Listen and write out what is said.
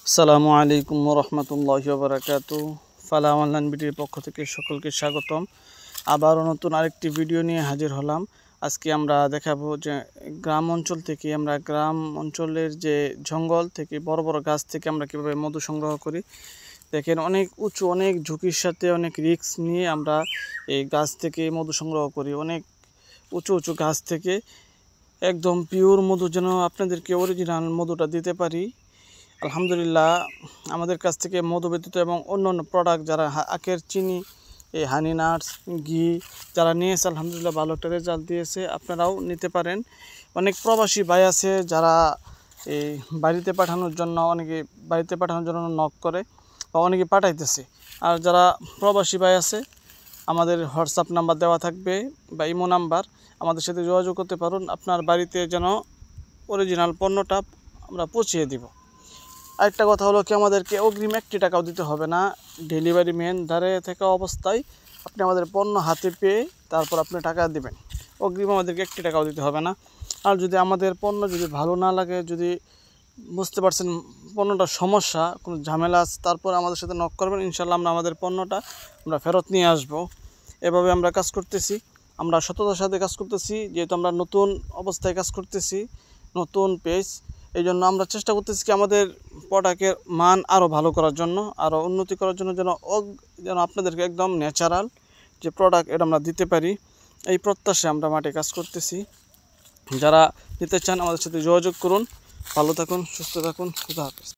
আসসালামু আলাইকুম রহমতুল্লাহি ওয়া বারাকাতুহু। ফালা অনলাইন ভিডিওর পক্ষ থেকে সকলকে স্বাগতম। আবারও নতুন আরেকটি ভিডিও নিয়ে হাজির হলাম। আজকে আমরা দেখাবো যে গ্রাম অঞ্চল থেকে আমরা গ্রাম অঞ্চলের যে জঙ্গল থেকে বড় বড় গাছ থেকে আমরা কীভাবে মধু সংগ্রহ করি। দেখেন, অনেক উঁচু, অনেক ঝুঁকির সাথে, অনেক রিস্ক নিয়ে আমরা এই গাছ থেকে মধু সংগ্রহ করি। অনেক উঁচু উঁচু গাছ থেকে একদম পিওর মধু যেন আপনাদেরকে অরিজিনাল মধুটা দিতে পারি। আলহামদুলিল্লাহ, আমাদের কাছ থেকে মধু ব্যতীত এবং অন্যান্য প্রোডাক্ট যারা আখের চিনি, এই হানি নাটস, ঘি যারা নিয়েছে আলহামদুলিল্লাহ ভালো একটা রেজাল্ট দিয়েছে। আপনারাও নিতে পারেন। অনেক প্রবাসী ভাই আছে যারা এই বাড়িতে পাঠানোর জন্য, অনেকে বাড়িতে পাঠানোর জন্য নক করে বা অনেকে পাঠাইতেছে। আর যারা প্রবাসী ভাই আছে, আমাদের হোয়াটসঅ্যাপ নাম্বার দেওয়া থাকবে বা ইমো নাম্বার, আমাদের সাথে যোগাযোগ করতে পারুন। আপনার বাড়িতে যেন অরিজিনাল পণ্যটা আমরা পৌঁছিয়ে দিব। আরেকটা কথা হলো কি, আমাদেরকে অগ্রিম 1 টাকাও দিতে হবে না। ডেলিভারি ম্যান দাঁড়িয়ে থাকা অবস্থায় আপনি আমাদের পণ্য হাতে পেয়ে তারপর আপনি টাকা দিবেন। অগ্রিম আমাদেরকে 1 টাকাও দিতে হবে না। আর যদি আমাদের পণ্য যদি ভালো না লাগে, যদি বুঝতে পারছেন পণ্যটার সমস্যা, কোনো ঝামেলা আছে, তারপর আমাদের সাথে নক করবেন। ইনশাল্লাহ আমাদের পণ্যটা আমরা ফেরত নিয়ে আসবো। এভাবে আমরা কাজ করতেছি, আমরা সততার সাথে কাজ করতেছি। যেহেতু আমরা নতুন অবস্থায় কাজ করতেছি, নতুন পেজ, এই জন্য আমরা চেষ্টা করতেছি কি আমাদের প্রোডাক্টের মান আরও ভালো করার জন্য, আরও উন্নতি করার জন্য, যেন আপনাদেরকে একদম ন্যাচারাল যে প্রোডাক্ট এটা আমরা দিতে পারি। এই প্রত্যাশায় আমরা মাঠে কাজ করতেছি। যারা নিতে চান আমাদের সাথে যোগাযোগ করুন। ভালো থাকুন, সুস্থ থাকুন। খুদা হাফেজ।